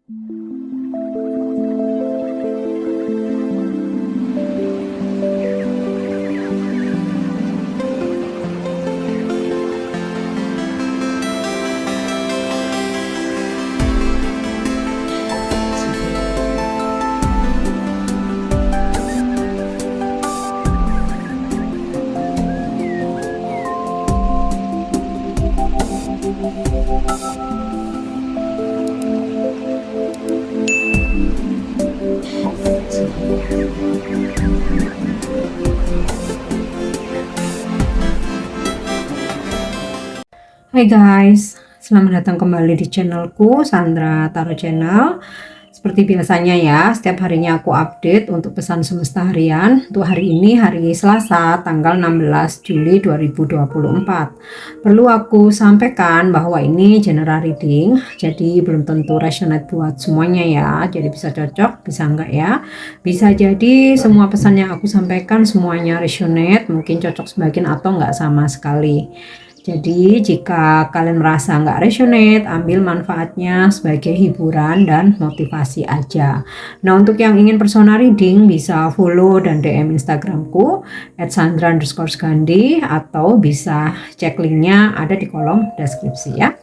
Hai guys, selamat datang kembali di channelku Sandra Tarot Channel. Seperti biasanya ya, setiap harinya aku update untuk pesan semesta harian. Untuk hari ini, hari Selasa, tanggal 16 Juli 2024. Perlu aku sampaikan bahwa ini general reading, jadi belum tentu resonate buat semuanya ya. Jadi bisa cocok, bisa enggak ya. Bisa jadi semua pesan yang aku sampaikan semuanya resonate, mungkin cocok sebagian atau enggak sama sekali. Jadi jika kalian merasa nggak resonate, ambil manfaatnya sebagai hiburan dan motivasi aja. Nah, untuk yang ingin personal reading bisa follow dan DM Instagramku @sandra_gandhi atau bisa cek linknya ada di kolom deskripsi ya.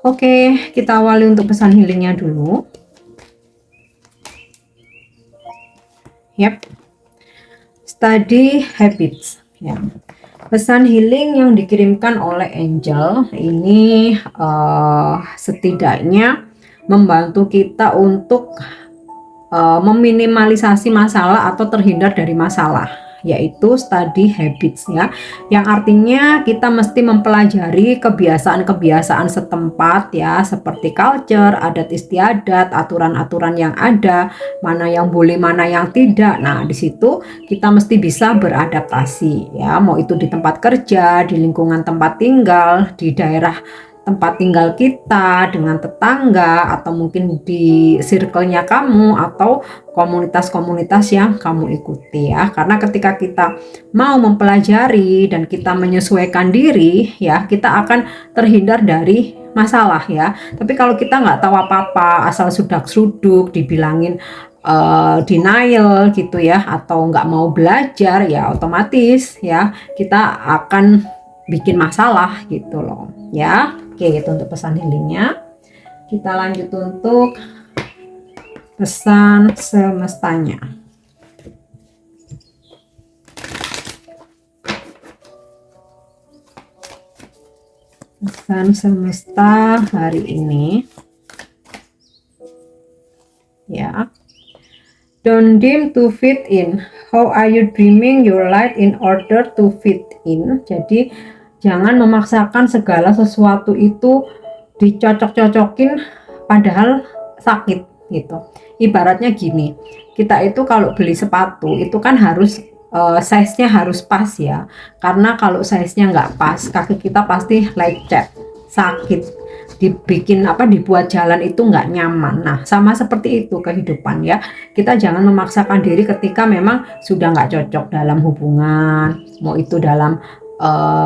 Oke, kita awali untuk pesan healingnya dulu. Yap, study habits ya. Pesan healing yang dikirimkan oleh angel ini setidaknya membantu kita untuk meminimalisasi masalah atau terhindar dari masalah, yaitu study habits ya, yang artinya kita mesti mempelajari kebiasaan-kebiasaan setempat ya, seperti culture, adat istiadat, aturan-aturan yang ada, mana yang boleh, mana yang tidak. Nah, di situ kita mesti bisa beradaptasi ya, mau itu di tempat kerja, di lingkungan tempat tinggal, di daerah tempat tinggal kita, dengan tetangga, atau mungkin di circle-nya kamu, atau komunitas-komunitas yang kamu ikuti ya. Karena ketika kita mau mempelajari dan kita menyesuaikan diri ya, kita akan terhindar dari masalah ya. Tapi kalau kita nggak tahu apa-apa, asal sudak-suduk, dibilangin denial gitu ya, atau nggak mau belajar ya, otomatis ya kita akan bikin masalah gitu loh ya. Oke, itu untuk pesan healingnya. Kita lanjut untuk pesan semestanya. Pesan semesta hari ini ya. Don't dim to fit in. How are you dreaming your light in order to fit in? Jadi jangan memaksakan segala sesuatu itu dicocok-cocokin padahal sakit gitu. Ibaratnya gini, kita itu kalau beli sepatu itu kan harus size-nya harus pas ya. Karena kalau size-nya nggak pas, kaki kita pasti lecet, sakit. Dibuat jalan itu nggak nyaman. Nah, sama seperti itu kehidupan ya. Kita jangan memaksakan diri ketika memang sudah nggak cocok dalam hubungan, mau itu dalam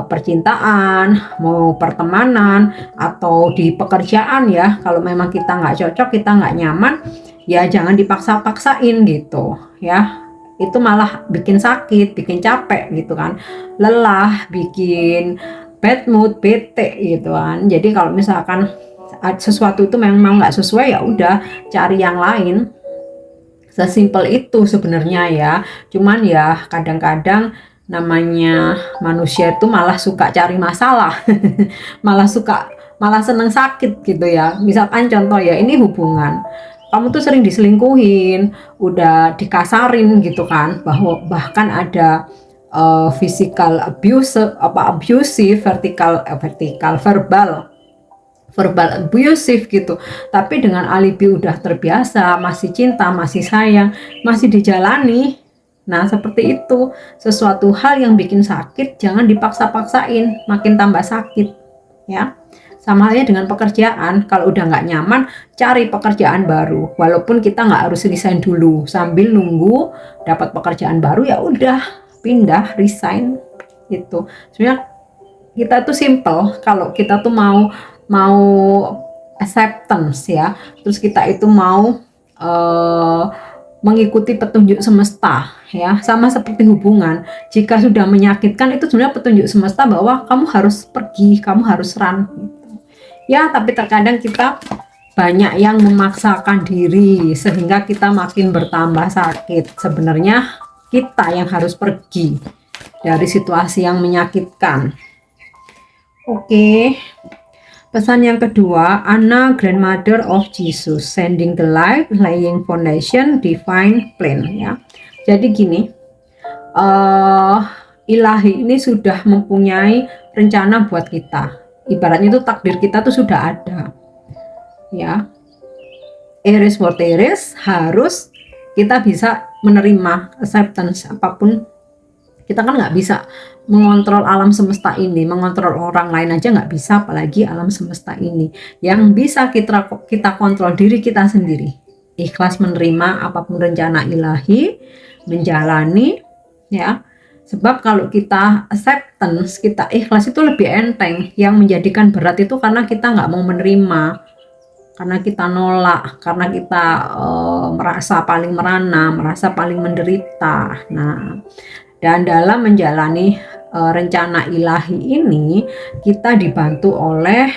percintaan, mau pertemanan, atau di pekerjaan ya. Kalau memang kita nggak cocok, kita nggak nyaman, ya jangan dipaksa-paksain gitu ya. Itu malah bikin sakit, bikin capek gitu kan, lelah, bikin bad mood, bete gitu kan. Jadi kalau misalkan sesuatu itu memang nggak sesuai, ya udah cari yang lain. Sesimpel itu sebenarnya ya. Cuman ya kadang-kadang namanya manusia itu malah suka cari masalah. malah seneng sakit gitu ya. Misalkan contoh ya, ini hubungan, kamu tuh sering diselingkuhin, udah dikasarin gitu kan, bahkan ada physical abuse, abusive, verbal abusive gitu. Tapi dengan alibi udah terbiasa, masih cinta, masih sayang, masih dijalani. Nah, seperti itu. Sesuatu hal yang bikin sakit jangan dipaksa-paksain, makin tambah sakit ya. Sama halnya dengan pekerjaan, kalau udah nggak nyaman, cari pekerjaan baru. Walaupun kita nggak harus resign dulu, sambil nunggu dapat pekerjaan baru, ya udah pindah, resign gitu. Sebenarnya kita tuh simple, kalau kita tuh mau acceptance ya, terus kita itu mau mengikuti petunjuk semesta ya. Sama seperti hubungan, jika sudah menyakitkan itu sebenarnya petunjuk semesta bahwa kamu harus pergi, kamu harus run gitu. Ya, tapi terkadang kita banyak yang memaksakan diri sehingga kita makin bertambah sakit. Sebenarnya kita yang harus pergi dari situasi yang menyakitkan. Oke. Pesan yang kedua, Anna, grandmother of Jesus, sending the life, laying foundation, divine plan ya. Jadi gini, ilahi ini sudah mempunyai rencana buat kita. Ibaratnya itu takdir kita tuh sudah ada. Ya. Iris what iris, harus kita bisa menerima acceptance apapun. Kita kan nggak bisa mengontrol alam semesta ini, mengontrol orang lain aja nggak bisa, apalagi alam semesta ini. Yang bisa kita kontrol diri kita sendiri. Ikhlas menerima apapun rencana ilahi, menjalani, ya. Sebab kalau kita acceptance, kita ikhlas itu lebih enteng. Yang menjadikan berat itu karena kita nggak mau menerima, karena kita nolak, karena kita merasa paling merana, merasa paling menderita. Nah, dan dalam menjalani rencana ilahi ini, kita dibantu oleh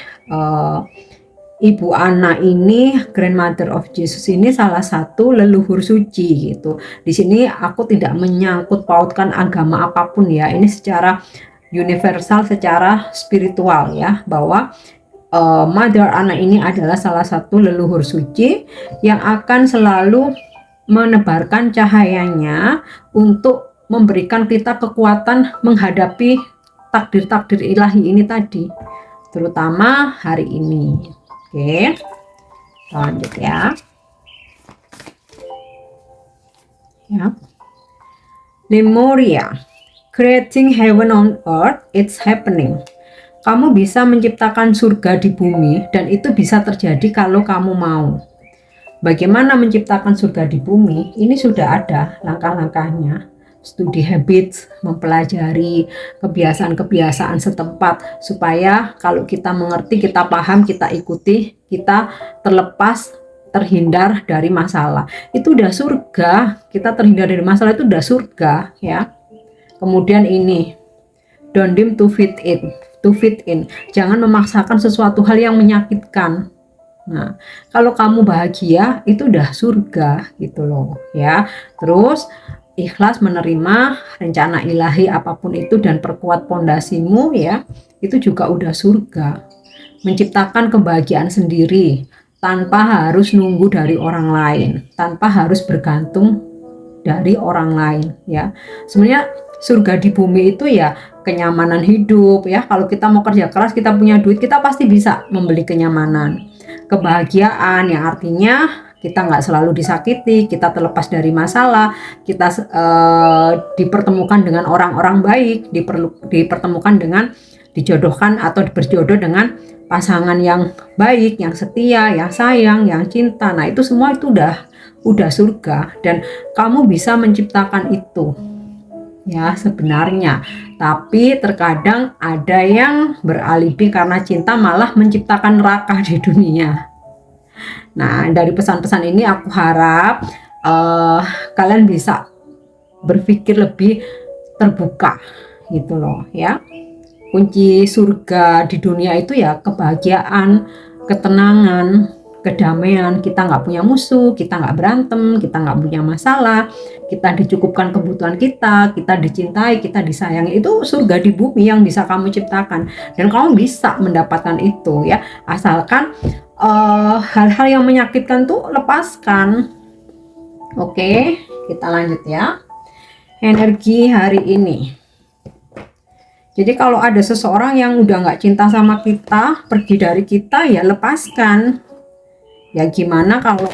Ibu Anna ini, grandmother of Jesus ini salah satu leluhur suci gitu. Di sini aku tidak menyangkut pautkan agama apapun ya. Ini secara universal, secara spiritual ya, bahwa Mother Anna ini adalah salah satu leluhur suci yang akan selalu menebarkan cahayanya untuk memberikan kita kekuatan menghadapi takdir-takdir ilahi ini tadi, terutama hari ini. Oke, lanjut ya. Lemuria, creating heaven on earth, it's happening. Kamu bisa menciptakan surga di bumi dan itu bisa terjadi kalau kamu mau. Bagaimana menciptakan surga di bumi? Ini sudah ada langkah-langkahnya. Studi habits, mempelajari kebiasaan-kebiasaan setempat supaya kalau kita mengerti, kita paham, kita ikuti, kita terlepas, terhindar dari masalah. Itu udah surga. Kita terhindar dari masalah itu udah surga ya. Kemudian ini, don't deem to fit in. Jangan memaksakan sesuatu hal yang menyakitkan. Nah, kalau kamu bahagia itu udah surga gitu loh ya. Terus ikhlas menerima rencana ilahi apapun itu dan perkuat pondasimu ya, itu juga udah surga. Menciptakan kebahagiaan sendiri tanpa harus nunggu dari orang lain, tanpa harus bergantung dari orang lain ya. Sebenarnya surga di bumi itu ya kenyamanan hidup ya. Kalau kita mau kerja keras, kita punya duit, kita pasti bisa membeli kenyamanan. Kebahagiaan yang artinya kita nggak selalu disakiti, kita terlepas dari masalah, kita dipertemukan dengan orang-orang baik, dipertemukan dengan dijodohkan atau berjodoh dengan pasangan yang baik, yang setia, yang sayang, yang cinta. Nah, itu semua itu udah surga dan kamu bisa menciptakan itu. Ya, sebenarnya. Tapi terkadang ada yang beralibi karena cinta malah menciptakan neraka di dunia. Nah, dari pesan-pesan ini aku harap kalian bisa berpikir lebih terbuka gitu loh ya. Kunci surga di dunia itu ya kebahagiaan, ketenangan, kedamaian. Kita nggak punya musuh, kita nggak berantem, kita nggak punya masalah, kita dicukupkan kebutuhan kita dicintai, kita disayangi. Itu surga di bumi yang bisa kamu ciptakan dan kamu bisa mendapatkan itu ya, asalkan hal-hal yang menyakitkan tuh lepaskan. Oke, kita lanjut ya. Energi hari ini. Jadi kalau ada seseorang yang udah nggak cinta sama kita, pergi dari kita, ya lepaskan. Ya gimana kalau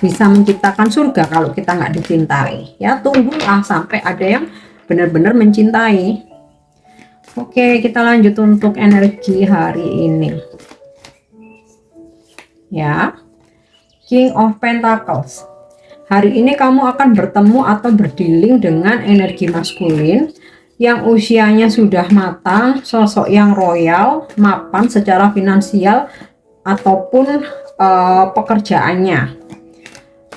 bisa menciptakan surga kalau kita nggak dicintai? Ya tunggulah sampai ada yang benar-benar mencintai. Oke, kita lanjut untuk energi hari ini. Ya, King of Pentacles. Hari ini kamu akan bertemu atau berdealing dengan energi maskulin yang usianya sudah matang, sosok yang royal, mapan secara finansial, ataupun pekerjaannya.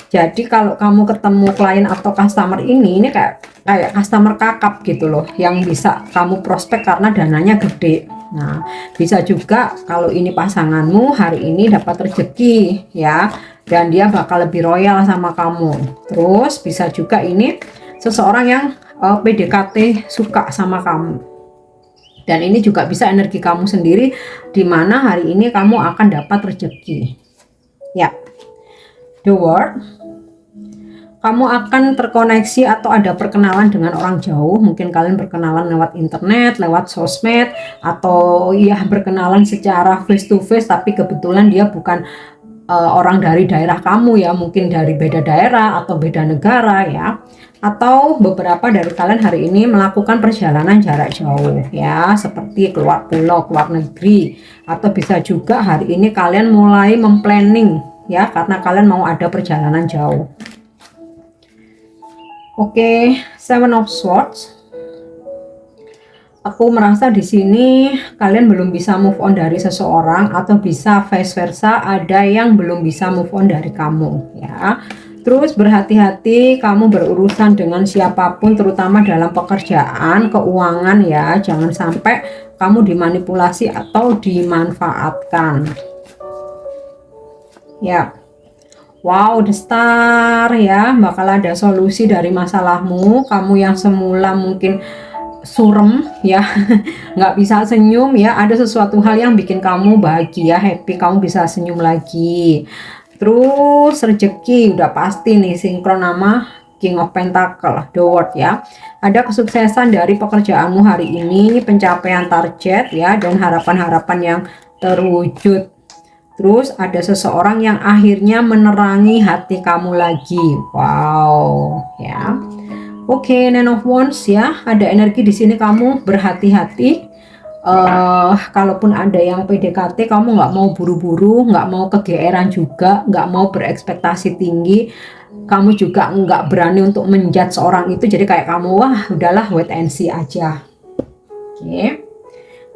Jadi kalau kamu ketemu klien atau customer ini kayak customer kakap gitu loh, yang bisa kamu prospek karena dananya gede. Nah, bisa juga kalau ini pasanganmu hari ini dapat rezeki ya, dan dia bakal lebih royal sama kamu. Terus bisa juga ini seseorang yang PDKT suka sama kamu. Dan ini juga bisa energi kamu sendiri, di mana hari ini kamu akan dapat rezeki. Ya, the word. Kamu akan terkoneksi atau ada perkenalan dengan orang jauh. Mungkin kalian berkenalan lewat internet, lewat sosmed, atau ya berkenalan secara face to face, tapi kebetulan dia bukan orang dari daerah kamu ya, mungkin dari beda daerah atau beda negara ya. Atau beberapa dari kalian hari ini melakukan perjalanan jarak jauh ya, seperti keluar pulau, keluar negeri. Atau bisa juga hari ini kalian mulai memplanning ya, karena kalian mau ada perjalanan jauh. Oke, Seven of Swords. Aku merasa di sini kalian belum bisa move on dari seseorang, atau bisa vice versa, ada yang belum bisa move on dari kamu ya. Terus berhati-hati kamu berurusan dengan siapapun, terutama dalam pekerjaan, keuangan ya. Jangan sampai kamu dimanipulasi atau dimanfaatkan. Ya. Wow, the star ya, bakal ada solusi dari masalahmu. Kamu yang semula mungkin surem ya, nggak bisa senyum ya, ada sesuatu hal yang bikin kamu bahagia, happy, kamu bisa senyum lagi. Terus rezeki udah pasti nih, sinkron nama King of Pentacle, the World ya. Ada kesuksesan dari pekerjaanmu hari ini, pencapaian target ya, dan harapan-harapan yang terwujud. Terus ada seseorang yang akhirnya menerangi hati kamu lagi. Wow, ya. Oke, Nine of Wands ya. Ada energi di sini, kamu berhati-hati. Kalaupun ada yang PDKT, kamu nggak mau buru-buru, nggak mau kegeeran juga, nggak mau berekspektasi tinggi. Kamu juga nggak berani untuk menjudge seorang itu. Jadi kayak kamu, wah udahlah wait and see aja. Oke.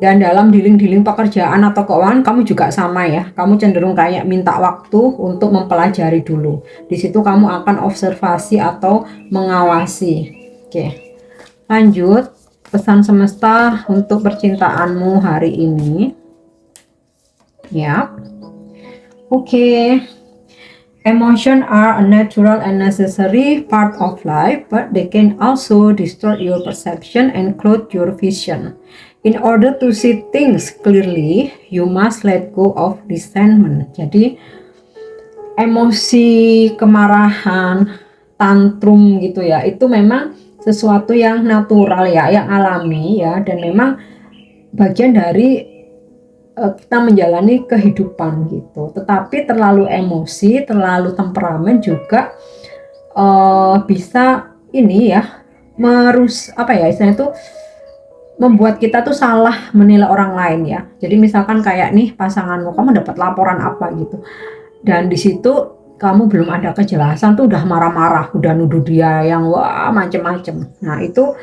Dan dalam dealing-dealing pekerjaan atau keuangan kamu juga sama ya. Kamu cenderung kayak minta waktu untuk mempelajari dulu. Di situ kamu akan observasi atau mengawasi. Oke. Lanjut, pesan semesta untuk percintaanmu hari ini. Ya. Oke. Emotions are a natural and necessary part of life, but they can also distort your perception and cloud your vision. In order to see things clearly, you must let go of resentment. Jadi emosi kemarahan, tantrum gitu ya, itu memang sesuatu yang natural ya, yang alami ya, dan memang bagian dari kita menjalani kehidupan gitu. Tetapi terlalu emosi, terlalu temperamen juga bisa ini ya, istilahnya itu membuat kita tuh salah menilai orang lain ya. Jadi misalkan kayak nih pasanganmu, kamu dapat laporan apa gitu, dan di situ kamu belum ada kejelasan tuh udah marah-marah, udah nuduh dia yang wah macem-macem. Nah itu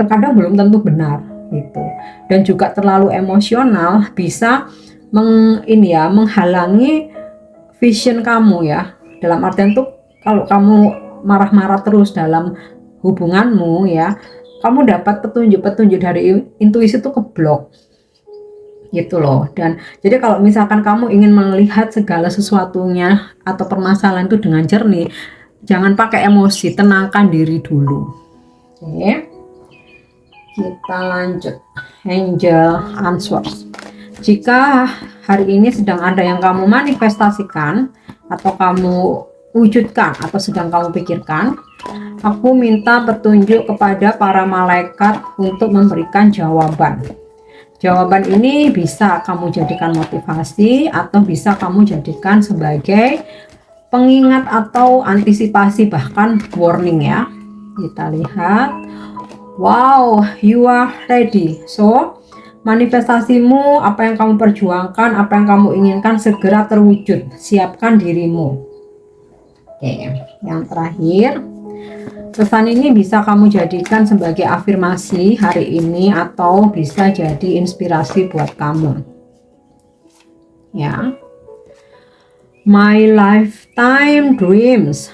terkadang belum tentu benar gitu. Dan juga terlalu emosional bisa menghalangi vision kamu ya. Dalam artian tuh kalau kamu marah-marah terus dalam hubunganmu ya, kamu dapat petunjuk-petunjuk dari intuisi itu keblok gitu loh. Dan jadi kalau misalkan kamu ingin melihat segala sesuatunya atau permasalahan itu dengan jernih, jangan pakai emosi, tenangkan diri dulu. Oke, kita lanjut. Angel Answers. Jika hari ini sedang ada yang kamu manifestasikan atau kamu wujudkan atau sedang kamu pikirkan, aku minta petunjuk kepada para malaikat untuk memberikan jawaban. Jawaban ini bisa kamu jadikan motivasi atau bisa kamu jadikan sebagai pengingat atau antisipasi, bahkan warning ya. Kita lihat. Wow, you are ready. So, manifestasimu, apa yang kamu perjuangkan, apa yang kamu inginkan segera terwujud. Siapkan dirimu. Oke, yang terakhir, pesan ini bisa kamu jadikan sebagai afirmasi hari ini atau bisa jadi inspirasi buat kamu. ya. My lifetime dreams.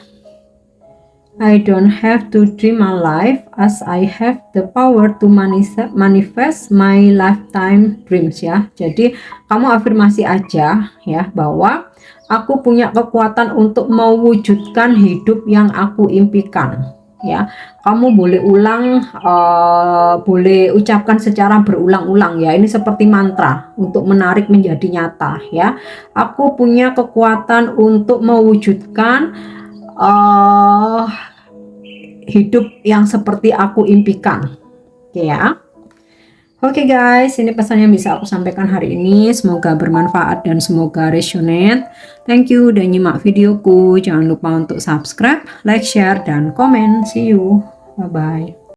I don't have to dream my life as I have the power to manifest my lifetime dreams ya. Jadi kamu afirmasi aja ya bahwa aku punya kekuatan untuk mewujudkan hidup yang aku impikan ya. Kamu boleh ulang, boleh ucapkan secara berulang-ulang ya. Ini seperti mantra untuk menarik menjadi nyata ya. Aku punya kekuatan untuk mewujudkan hidup yang seperti aku impikan. Oke ya. Oke guys, ini pesan yang bisa aku sampaikan hari ini. Semoga bermanfaat dan semoga resonate. Thank you udah nyimak videoku. Jangan lupa untuk subscribe, like, share, dan komen. See you. Bye-bye.